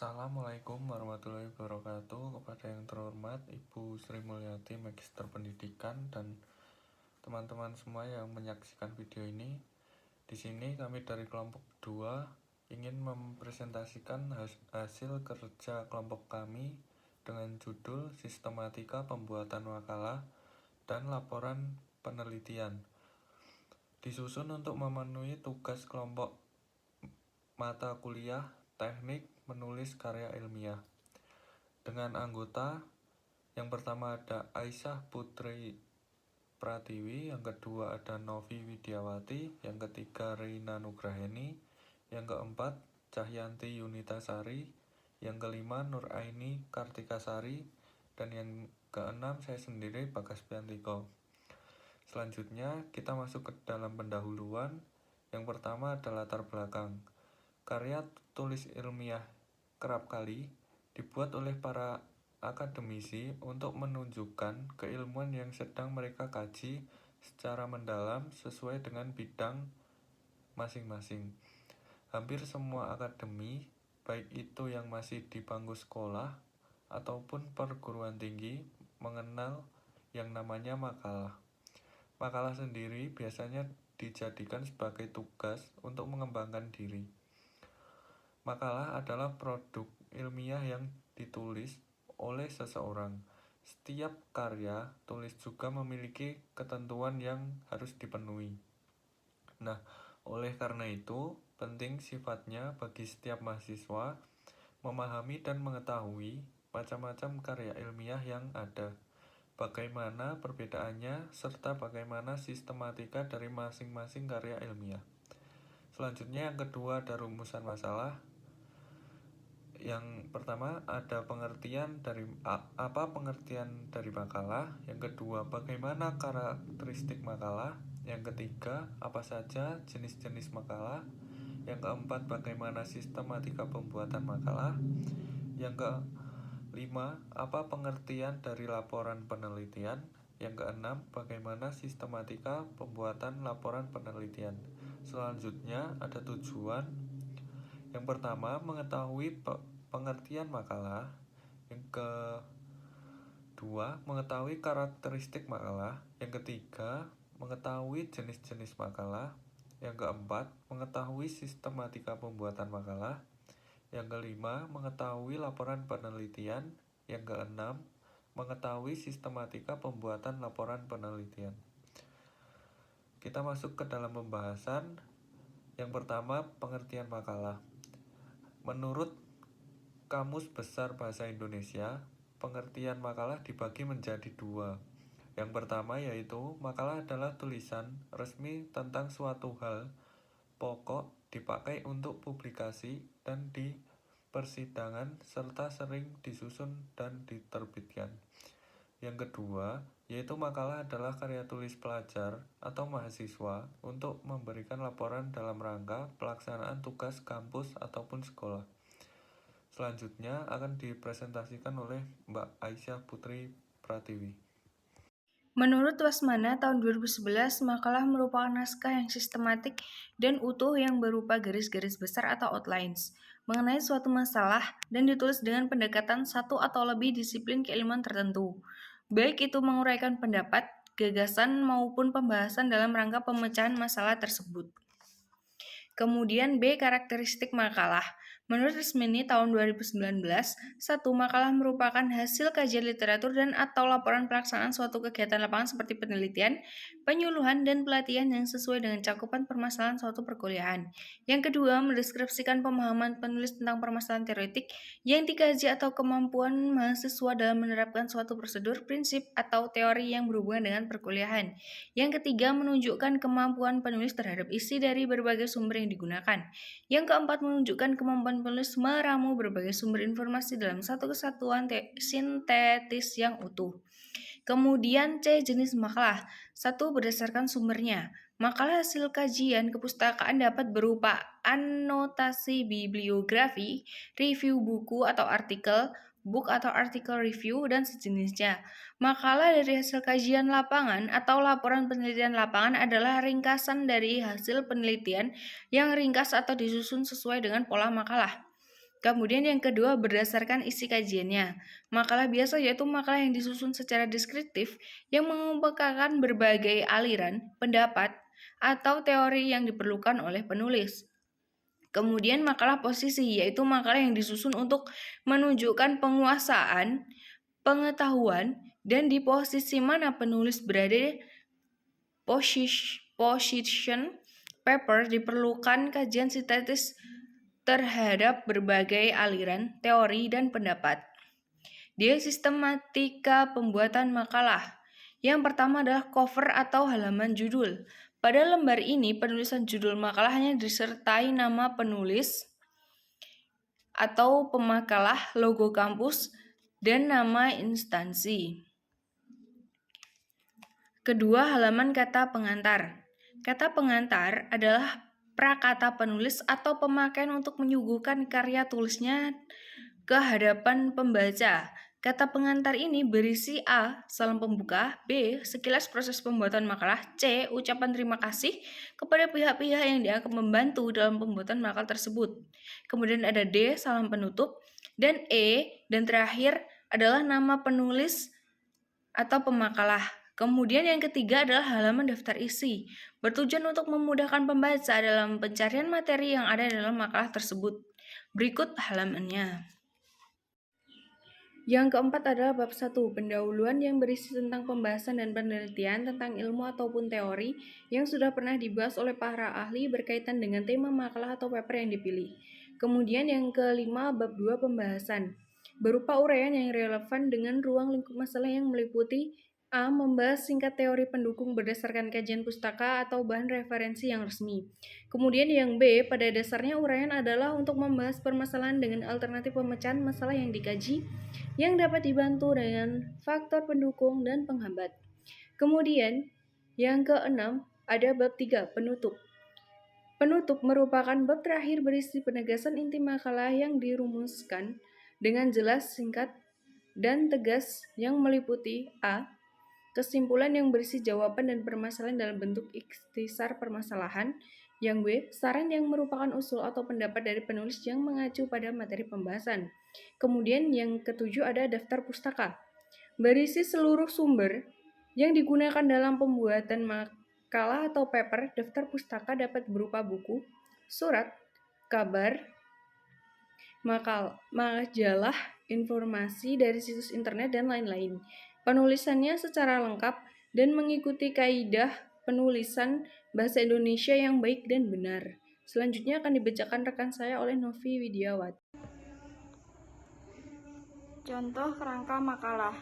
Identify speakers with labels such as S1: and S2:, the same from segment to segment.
S1: Assalamualaikum warahmatullahi wabarakatuh. Kepada yang terhormat Ibu Sri Mulyati, Magister Pendidikan, dan teman-teman semua yang menyaksikan video ini. Di sini kami dari kelompok 2 ingin mempresentasikan hasil kerja kelompok kami dengan judul Sistematika Pembuatan Makalah dan Laporan Penelitian. Disusun untuk memenuhi tugas kelompok mata kuliah Teknik Menulis Karya Ilmiah. Dengan anggota yang pertama ada Aisyah Putri Pratiwi, yang kedua ada Novi Widiawati, yang ketiga Reina Nugraheni, yang keempat Cahyanti Yunitasari, yang kelima Nuraini Kartikasari, dan yang keenam saya sendiri Bagas Piantiko. Selanjutnya kita masuk ke dalam pendahuluan. Yang pertama adalah latar belakang. Karya tulis ilmiah kerap kali dibuat oleh para akademisi untuk menunjukkan keilmuan yang sedang mereka kaji secara mendalam sesuai dengan bidang masing-masing. Hampir semua akademi, baik itu yang masih di bangku sekolah ataupun perguruan tinggi, mengenal yang namanya makalah. Makalah sendiri biasanya dijadikan sebagai tugas untuk mengembangkan diri. Makalah adalah produk ilmiah yang ditulis oleh seseorang. Setiap karya tulis juga memiliki ketentuan yang harus dipenuhi. Nah, oleh karena itu, penting sifatnya bagi setiap mahasiswa memahami dan mengetahui macam-macam karya ilmiah yang ada, bagaimana perbedaannya, serta bagaimana sistematika dari masing-masing karya ilmiah. Selanjutnya yang kedua ada rumusan masalah. Yang pertama ada pengertian dari apa pengertian dari makalah, yang kedua bagaimana karakteristik makalah, yang ketiga apa saja jenis-jenis makalah, yang keempat bagaimana sistematika pembuatan makalah, yang kelima apa pengertian dari laporan penelitian, yang keenam bagaimana sistematika pembuatan laporan penelitian. Selanjutnya ada tujuan. Yang pertama, mengetahui pengertian makalah. Yang kedua, mengetahui karakteristik makalah. Yang ketiga, mengetahui jenis-jenis makalah. Yang keempat, mengetahui sistematika pembuatan makalah. Yang kelima, mengetahui laporan penelitian. Yang keenam, mengetahui sistematika pembuatan laporan penelitian. Kita masuk ke dalam pembahasan. Yang pertama, pengertian makalah. Menurut Kamus Besar Bahasa Indonesia, pengertian makalah dibagi menjadi dua. Yang pertama yaitu makalah adalah tulisan resmi tentang suatu hal pokok dipakai untuk publikasi dan di persidangan serta sering disusun dan diterbitkan. Yang kedua yaitu makalah adalah karya tulis pelajar atau mahasiswa untuk memberikan laporan dalam rangka pelaksanaan tugas kampus ataupun sekolah. Selanjutnya akan dipresentasikan oleh Mbak Aisyah Putri Pratiwi.
S2: Menurut Wasmana tahun 2011, makalah merupakan naskah yang sistematik dan utuh yang berupa garis-garis besar atau outlines mengenai suatu masalah dan ditulis dengan pendekatan satu atau lebih disiplin keilmuan tertentu, baik itu menguraikan pendapat, gagasan maupun pembahasan dalam rangka pemecahan masalah tersebut. Kemudian B. Karakteristik makalah. Menurut Resmini tahun 2019, satu makalah merupakan hasil kajian literatur dan atau laporan pelaksanaan suatu kegiatan lapangan seperti penelitian, penyuluhan, dan pelatihan yang sesuai dengan cakupan permasalahan suatu perkuliahan. Yang kedua, mendeskripsikan pemahaman penulis tentang permasalahan teoretik yang dikaji atau kemampuan mahasiswa dalam menerapkan suatu prosedur, prinsip, atau teori yang berhubungan dengan perkuliahan. Yang ketiga, menunjukkan kemampuan penulis terhadap isi dari berbagai sumber yang digunakan. Yang keempat, menunjukkan kemampuan penulis meramu berbagai sumber informasi dalam satu kesatuan sintetis yang utuh. Kemudian C. Jenis makalah. 1. Berdasarkan sumbernya. Makalah hasil kajian kepustakaan dapat berupa anotasi bibliografi, review buku atau artikel, book atau artikel review, dan sejenisnya. Makalah dari hasil kajian lapangan atau laporan penelitian lapangan adalah ringkasan dari hasil penelitian yang ringkas atau disusun sesuai dengan pola makalah. Kemudian yang kedua, berdasarkan isi kajiannya. Makalah biasa yaitu makalah yang disusun secara deskriptif yang mengemukakan berbagai aliran, pendapat, atau teori yang diperlukan oleh penulis. Kemudian makalah posisi yaitu makalah yang disusun untuk menunjukkan penguasaan, pengetahuan, dan di posisi mana penulis berada. Position paper diperlukan kajian sintetis terhadap berbagai aliran, teori, dan pendapat. Dia sistematika pembuatan makalah. Yang pertama adalah cover atau halaman judul. Pada lembar ini, penulisan judul makalah hanya disertai nama penulis atau pemakalah, logo kampus, dan nama instansi. Kedua, halaman kata pengantar. Kata pengantar adalah prakata penulis atau pemakaian untuk menyuguhkan karya tulisnya ke hadapan pembaca. Kata pengantar ini berisi A. Salam pembuka, B. Sekilas proses pembuatan makalah, C. Ucapan terima kasih kepada pihak-pihak yang dianggap membantu dalam pembuatan makalah tersebut. Kemudian ada D. Salam penutup, dan E. Dan terakhir adalah nama penulis atau pemakalah. Kemudian yang ketiga adalah halaman daftar isi, bertujuan untuk memudahkan pembaca dalam pencarian materi yang ada dalam makalah tersebut. Berikut halamannya. Yang keempat adalah bab 1, pendahuluan yang berisi tentang pembahasan dan penelitian tentang ilmu ataupun teori yang sudah pernah dibahas oleh para ahli berkaitan dengan tema makalah atau paper yang dipilih. Kemudian yang kelima, bab 2, pembahasan, berupa uraian yang relevan dengan ruang lingkup masalah yang meliputi A. Membahas singkat teori pendukung berdasarkan kajian pustaka atau bahan referensi yang resmi. Kemudian yang B, pada dasarnya uraian adalah untuk membahas permasalahan dengan alternatif pemecahan masalah yang dikaji yang dapat dibantu dengan faktor pendukung dan penghambat. Kemudian yang keenam ada bab 3, penutup. Penutup merupakan bab terakhir berisi penegasan inti makalah yang dirumuskan dengan jelas, singkat, dan tegas yang meliputi A. Kesimpulan yang berisi jawaban dan permasalahan dalam bentuk ikhtisar permasalahan. Yang B. Saran yang merupakan usul atau pendapat dari penulis yang mengacu pada materi pembahasan. Kemudian yang ketujuh ada daftar pustaka, berisi seluruh sumber yang digunakan dalam pembuatan makalah atau paper. Daftar pustaka dapat berupa buku, surat, kabar, majalah, informasi dari situs internet, dan lain-lain. Penulisannya secara lengkap dan mengikuti kaidah penulisan bahasa Indonesia yang baik dan benar. Selanjutnya akan dibacakan rekan saya oleh Novi Widiawati.
S3: Contoh kerangka makalah.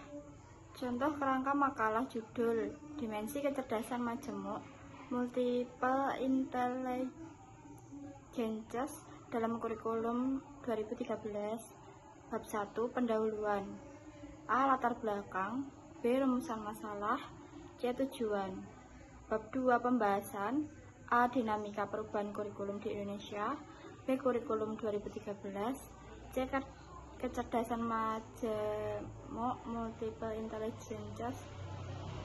S3: Contoh kerangka makalah judul Dimensi Kecerdasan Majemuk Multiple Intelligences dalam kurikulum 2013. Bab 1, pendahuluan. A. Latar belakang, B. Rumusan masalah, C. Tujuan. Bab 2, pembahasan. A. Dinamika perubahan kurikulum di Indonesia, B. Kurikulum 2013, C. Kecerdasan majemuk multiple intelligences,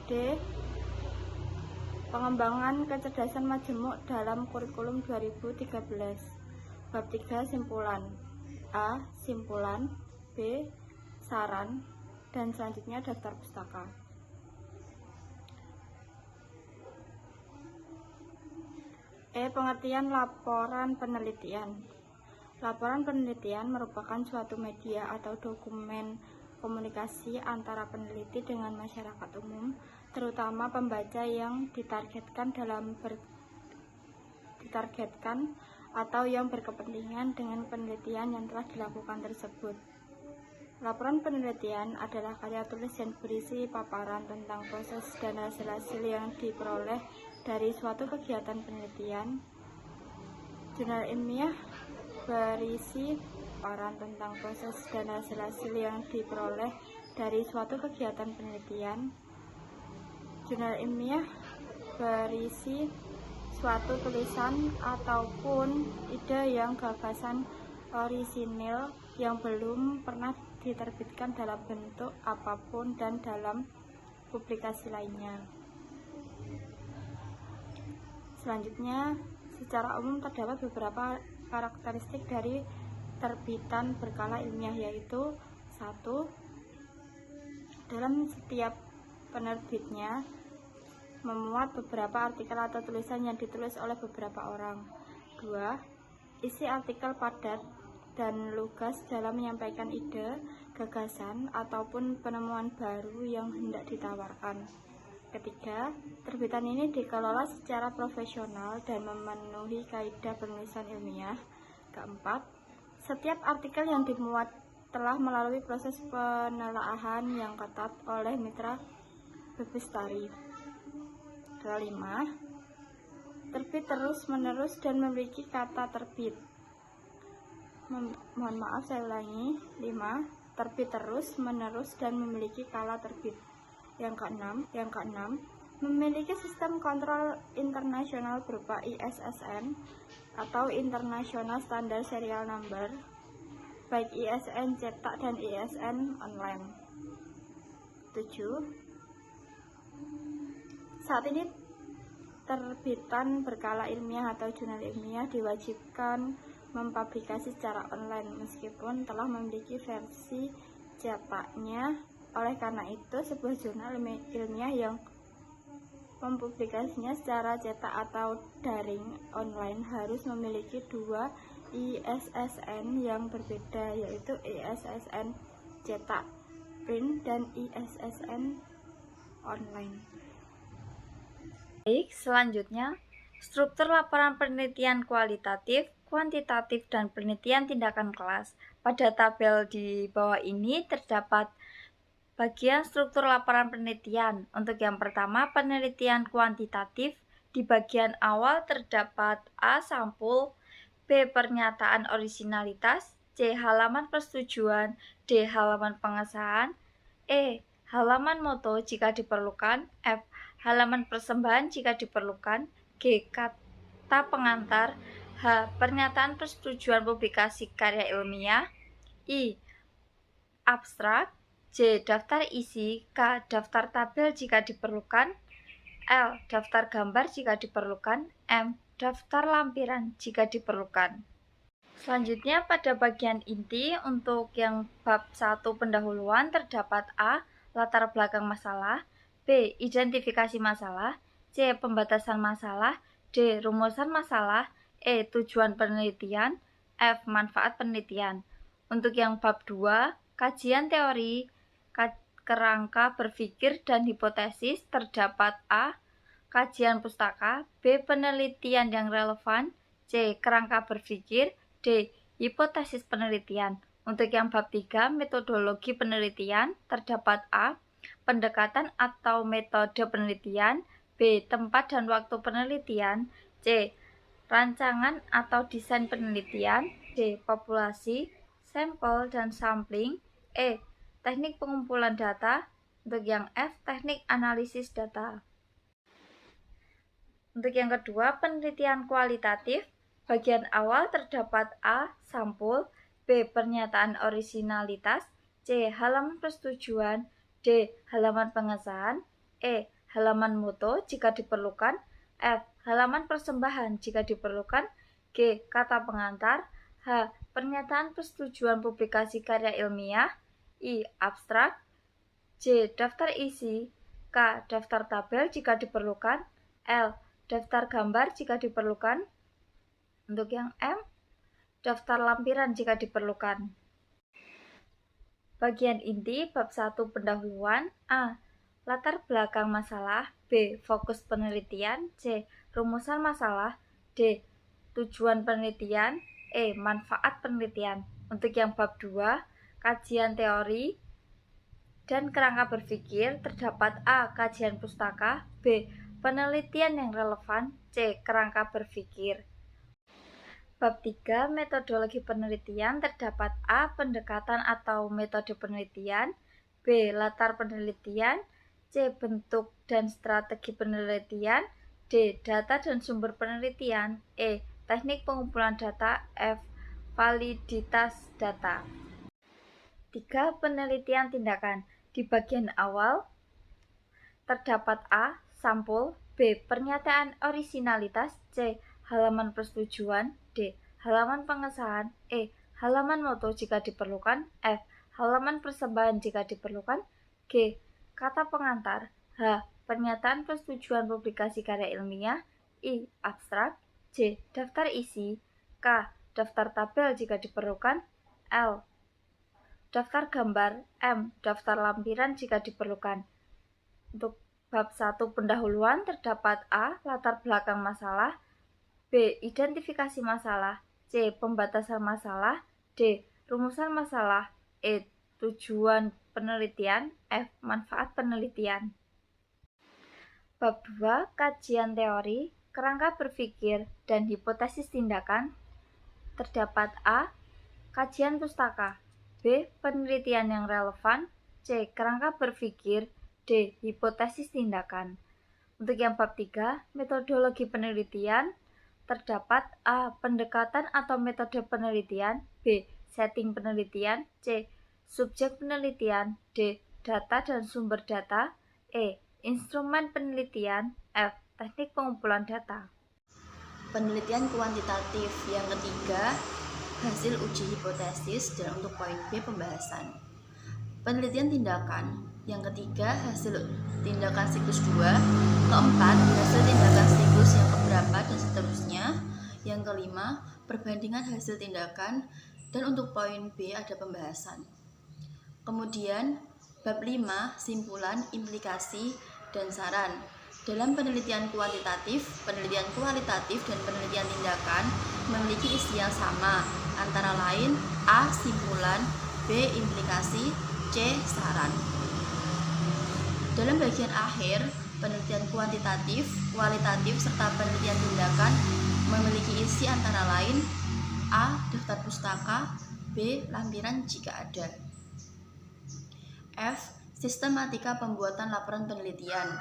S3: D. Pengembangan kecerdasan majemuk dalam kurikulum 2013. Bab 3, simpulan. A. Simpulan, B. Saran, dan selanjutnya daftar pustaka. E. Pengertian laporan penelitian. Laporan penelitian merupakan suatu media atau dokumen komunikasi antara peneliti dengan masyarakat umum, terutama pembaca yang ditargetkan atau yang berkepentingan dengan penelitian yang telah dilakukan tersebut. Laporan penelitian adalah karya tulis yang berisi paparan tentang proses dan hasil-hasil yang diperoleh dari suatu kegiatan penelitian. Jurnal ilmiah berisi paparan tentang proses dan hasil-hasil yang diperoleh dari suatu kegiatan penelitian. Jurnal ilmiah berisi suatu tulisan ataupun ide yang gagasan orisinil yang belum pernah diterbitkan dalam bentuk apapun dan dalam publikasi lainnya. Selanjutnya, secara umum terdapat beberapa karakteristik dari terbitan berkala ilmiah, yaitu 1. Dalam setiap penerbitnya memuat beberapa artikel atau tulisan yang ditulis oleh beberapa orang. 2. Isi artikel padat dan lugas dalam menyampaikan ide, gagasan, ataupun penemuan baru yang hendak ditawarkan. 3. Terbitan ini dikelola secara profesional dan memenuhi kaidah penulisan ilmiah. 4. Setiap artikel yang dimuat telah melalui proses penelaahan yang ketat oleh mitra Bebestari. 5. Terbit terus-menerus dan memiliki kata terbit. Mohon maaf, saya ulangi. 5. Terbit terus-menerus dan memiliki kala terbit. Yang keenam, memiliki sistem kontrol internasional berupa ISSN atau International Standard Serial Number, baik ISSN cetak dan ISSN online. 7. Saat ini terbitan berkala ilmiah atau jurnal ilmiah diwajibkan mempublikasi secara online meskipun telah memiliki versi cetaknya. Oleh karena itu, sebuah jurnal ilmiah yang mempublikasinya secara cetak atau daring online harus memiliki 2 ISSN yang berbeda, yaitu ISSN cetak print dan ISSN online.
S4: Baik, selanjutnya struktur laporan penelitian kualitatif, kuantitatif, dan penelitian tindakan kelas. Pada tabel di bawah ini terdapat bagian struktur laporan penelitian. Untuk yang pertama, penelitian kuantitatif. Di bagian awal terdapat A. Sampul, B. Pernyataan orisinalitas, C. Halaman persetujuan, D. Halaman pengesahan, E. Halaman moto jika diperlukan, F. Halaman persembahan jika diperlukan, G. Kata pengantar, H. Pernyataan persetujuan publikasi karya ilmiah, I. Abstrak, J. Daftar isi, K. Daftar tabel jika diperlukan, L. Daftar gambar jika diperlukan, M. Daftar lampiran jika diperlukan. Selanjutnya pada bagian inti untuk yang bab 1 pendahuluan terdapat A. Latar belakang masalah, B. Identifikasi masalah, C. Pembatasan masalah, D. Rumusan masalah, E. Tujuan penelitian, F. Manfaat penelitian. Untuk yang bab 2, kajian teori, kerangka berpikir dan hipotesis terdapat A. Kajian pustaka, B. Penelitian yang relevan, C. Kerangka berpikir, D. Hipotesis penelitian. Untuk yang bab 3, metodologi penelitian terdapat A. Pendekatan atau metode penelitian, B. Tempat dan waktu penelitian, C. Rancangan atau desain penelitian, D. Populasi, sampel dan sampling, E. Teknik pengumpulan data. Untuk yang F. Teknik analisis data. Untuk yang kedua, penelitian kualitatif. Bagian awal terdapat A. Sampul, B. Pernyataan orisinalitas, C. Halaman persetujuan, D. Halaman pengesahan, E. Halaman moto jika diperlukan, F. Halaman persembahan jika diperlukan, G. Kata pengantar, H. Pernyataan persetujuan publikasi karya ilmiah, I. Abstrak, J. Daftar isi, K. Daftar tabel jika diperlukan, L. Daftar gambar jika diperlukan. Untuk yang M. Daftar lampiran jika diperlukan. Bagian inti bab 1 pendahuluan, A. Latar belakang masalah, B. Fokus penelitian, C. Rumusan masalah, D. Tujuan penelitian, E. Manfaat penelitian. Untuk yang bab 2, kajian teori dan kerangka berpikir terdapat A. Kajian pustaka, B. Penelitian yang relevan, C. Kerangka berpikir. Bab 3, metodologi penelitian terdapat A. Pendekatan atau metode penelitian, B. Latar penelitian, C. Bentuk dan strategi penelitian, D. Data dan sumber penelitian, E. Teknik pengumpulan data, F. Validitas data. 3. Penelitian tindakan. Di bagian awal terdapat A. Sampul, B. Pernyataan orisinalitas, C. Halaman persetujuan, D. Halaman pengesahan, E. halaman moto jika diperlukan. F. Halaman persembahan jika diperlukan. G. Kata pengantar. H. Pernyataan persetujuan publikasi karya ilmiah. I. Abstrak. J. Daftar isi. K. Daftar tabel jika diperlukan. L. Daftar gambar. M. Daftar lampiran jika diperlukan. Untuk bab 1 pendahuluan terdapat A. Latar belakang masalah. B. Identifikasi masalah. C. Pembatasan masalah. D. Rumusan masalah. E. Tujuan penelitian. F. Manfaat penelitian. Bab 2. Kajian teori, kerangka berpikir, dan hipotesis tindakan. Terdapat A. Kajian pustaka. B. Penelitian yang relevan. C. Kerangka berpikir. D. Hipotesis tindakan. Untuk yang bab 3, metodologi penelitian, terdapat A. Pendekatan atau metode penelitian. B. Setting penelitian. C. Subjek penelitian. D. Data dan sumber data. E. Instrumen penelitian. F. Teknik pengumpulan data.
S5: Penelitian kuantitatif. Yang ketiga, hasil uji hipotesis. Dan untuk poin B, pembahasan. Penelitian tindakan. Yang ketiga, hasil tindakan siklus 2. Keempat, hasil tindakan siklus yang keberapa dan seterusnya. Yang kelima, perbandingan hasil tindakan. Dan untuk poin B ada pembahasan. Kemudian, bab 5, simpulan, implikasi, dan saran. Dalam penelitian kuantitatif, penelitian kualitatif, dan penelitian tindakan memiliki isi yang sama, antara lain A. Simpulan, B. Implikasi, C. Saran. Dalam bagian akhir, penelitian kuantitatif, kualitatif, serta penelitian tindakan memiliki isi antara lain A. Daftar pustaka, B. Lampiran jika ada. F. Sistematika pembuatan laporan penelitian.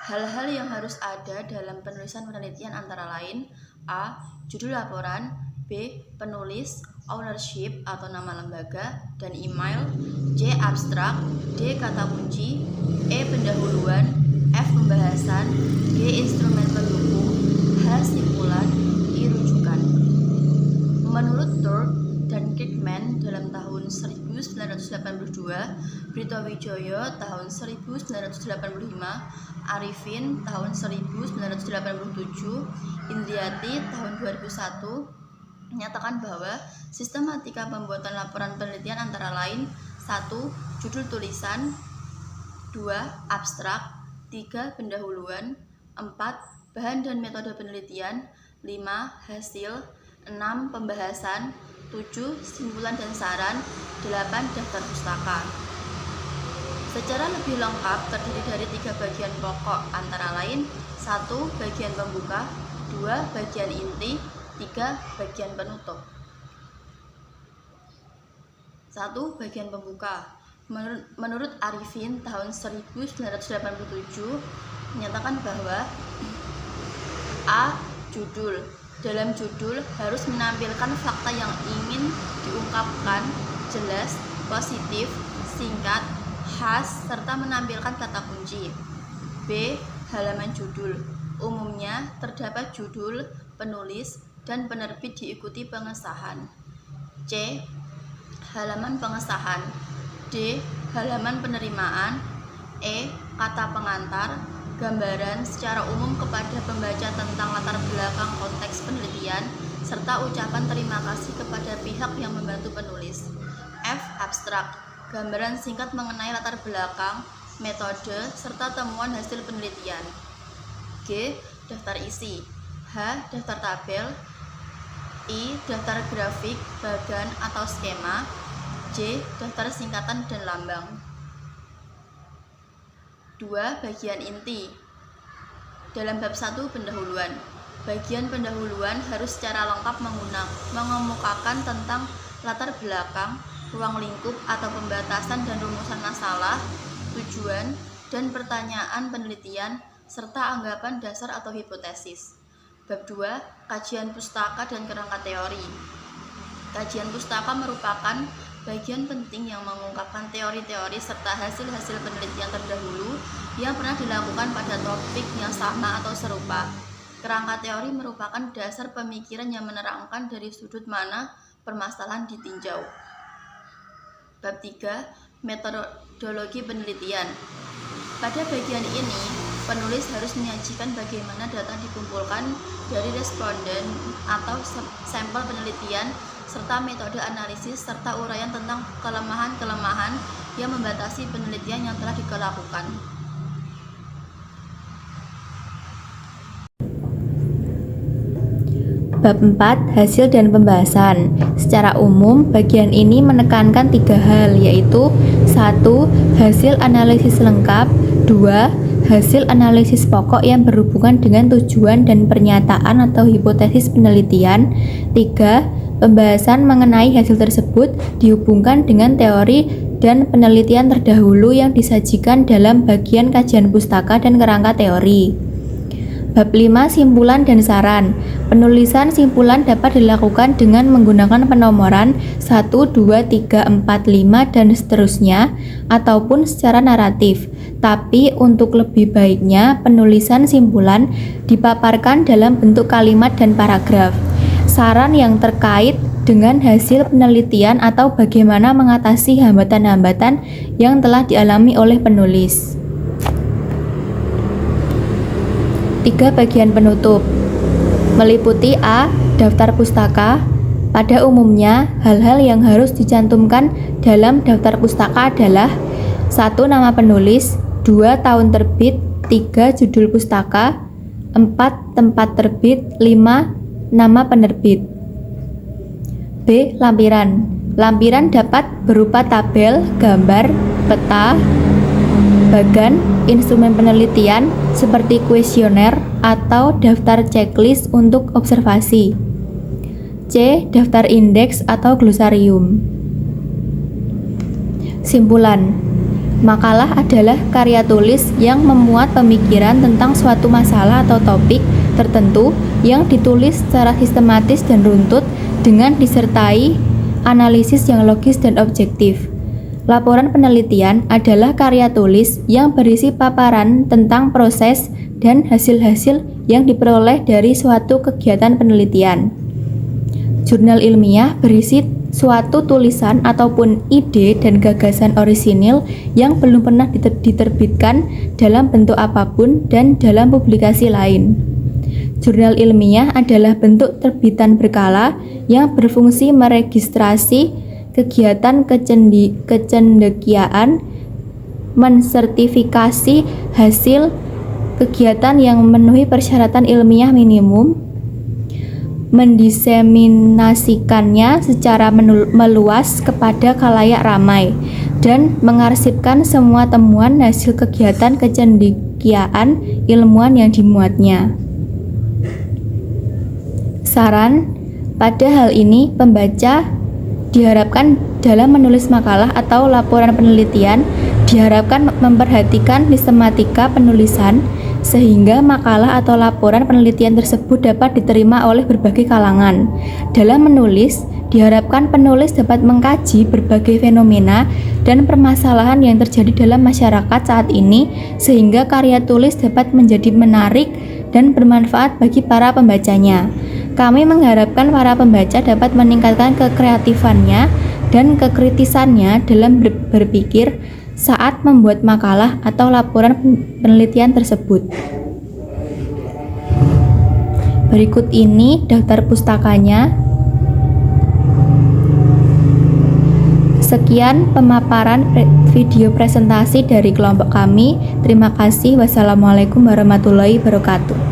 S5: Hal-hal yang harus ada dalam penulisan penelitian antara lain A. Judul laporan, B. Penulis, ownership atau nama lembaga, dan email, C. Abstrak, D. Kata kunci, E. Pendahuluan, F. Pembahasan, G. Instrumen pendukung, H. Simpulan, I. Rujukan. Menurut Turk dan Kirkman dalam tahun 1982, Brito Wijoyo tahun 1985, Arifin tahun 1987, Indriati tahun 2001 menyatakan bahwa sistematika pembuatan laporan penelitian antara lain 1. Judul tulisan, 2. Abstrak, 3. Pendahuluan, 4. Bahan dan metode penelitian, 5. Hasil, 6. Pembahasan, 7. Simpulan dan saran, 8. Daftar pustaka. Secara lebih lengkap terdiri dari 3 bagian pokok antara lain 1. Bagian pembuka, 2. Bagian inti, 3. Bagian penutup. 1. Bagian pembuka. Menurut Arifin tahun 1987 menyatakan bahwa A. Judul. Dalam judul harus menampilkan fakta yang ingin diungkapkan, jelas, positif, singkat, khas, serta menampilkan kata kunci. B. Halaman judul. Umumnya terdapat judul, penulis, dan penerbit diikuti pengesahan. C. Halaman pengesahan. D. Halaman penerimaan. E. Kata pengantar, gambaran secara umum kepada pembaca tentang latar belakang konteks penelitian, serta ucapan terima kasih kepada pihak yang membantu penulis. F. Abstrak, gambaran singkat mengenai latar belakang, metode, serta temuan hasil penelitian. G. Daftar isi. H. Daftar tabel. I. Daftar grafik, bagan atau skema. J. Daftar singkatan dan lambang. 2. Bagian inti. Dalam bab 1 pendahuluan, bagian pendahuluan harus secara lengkap mengemukakan tentang latar belakang, ruang lingkup atau pembatasan dan rumusan masalah, tujuan, dan pertanyaan penelitian, serta anggapan dasar atau hipotesis. Bab 2. Kajian pustaka dan kerangka teori. Kajian pustaka merupakan bagian penting yang mengungkapkan teori-teori serta hasil-hasil penelitian terdahulu yang pernah dilakukan pada topik yang sama atau serupa. Kerangka teori merupakan dasar pemikiran yang menerangkan dari sudut mana permasalahan ditinjau. Bab 3. Metodologi penelitian. Pada bagian ini, penulis harus menyajikan bagaimana data dikumpulkan dari responden atau sampel penelitian, serta metode analisis, serta uraian tentang kelemahan-kelemahan yang membatasi penelitian yang telah dilakukan.
S2: Bab 4. Hasil dan pembahasan. Secara umum, bagian ini menekankan 3 hal, yaitu 1. Hasil analisis lengkap, 2. Hasil analisis pokok yang berhubungan dengan tujuan dan pernyataan atau hipotesis penelitian, 3. Pembahasan mengenai hasil tersebut dihubungkan dengan teori dan penelitian terdahulu yang disajikan dalam bagian kajian pustaka dan kerangka teori. Bab 5. Simpulan dan saran. Penulisan simpulan dapat dilakukan dengan menggunakan penomoran 1, 2, 3, 4, 5, dan seterusnya, ataupun secara naratif. Tapi untuk lebih baiknya, penulisan simpulan dipaparkan dalam bentuk kalimat dan paragraf. Saran yang terkait dengan hasil penelitian atau bagaimana mengatasi hambatan-hambatan yang telah dialami oleh penulis. 3 bagian penutup meliputi A. Daftar pustaka. Pada umumnya, hal-hal yang harus dicantumkan dalam daftar pustaka adalah 1. Nama penulis, 2. Tahun terbit, 3. Judul pustaka, 4. Tempat terbit, 5. Nama penerbit. B. Lampiran. Lampiran dapat berupa tabel, gambar, peta, bagan, instrumen penelitian seperti kuesioner atau daftar checklist untuk observasi. C. Daftar indeks atau glosarium. Simpulan. Makalah adalah karya tulis yang memuat pemikiran tentang suatu masalah atau topik tertentu yang ditulis secara sistematis dan runtut dengan disertai analisis yang logis dan objektif. Laporan penelitian adalah karya tulis yang berisi paparan tentang proses dan hasil-hasil yang diperoleh dari suatu kegiatan penelitian. Jurnal ilmiah berisi suatu tulisan ataupun ide dan gagasan orisinil yang belum pernah diterbitkan dalam bentuk apapun dan dalam publikasi lain. Jurnal ilmiah adalah bentuk terbitan berkala yang berfungsi meregistrasi kegiatan kecendekiaan, mensertifikasi hasil kegiatan yang memenuhi persyaratan ilmiah minimum, mendiseminasikannya secara meluas kepada khalayak ramai, dan mengarsipkan semua temuan hasil kegiatan kecendekiaan ilmuwan yang dimuatnya. Saran: pada hal ini, pembaca diharapkan dalam menulis makalah atau laporan penelitian diharapkan memperhatikan sistematika penulisan sehingga makalah atau laporan penelitian tersebut dapat diterima oleh berbagai kalangan. Dalam menulis, diharapkan penulis dapat mengkaji berbagai fenomena dan permasalahan yang terjadi dalam masyarakat saat ini sehingga karya tulis dapat menjadi menarik dan bermanfaat bagi para pembacanya. Kami mengharapkan para pembaca dapat meningkatkan kekreatifannya dan kekritisannya dalam berpikir saat membuat makalah atau laporan penelitian tersebut. Berikut ini daftar pustakanya. Sekian pemaparan video presentasi dari kelompok kami. Terima kasih. Wassalamualaikum warahmatullahi wabarakatuh.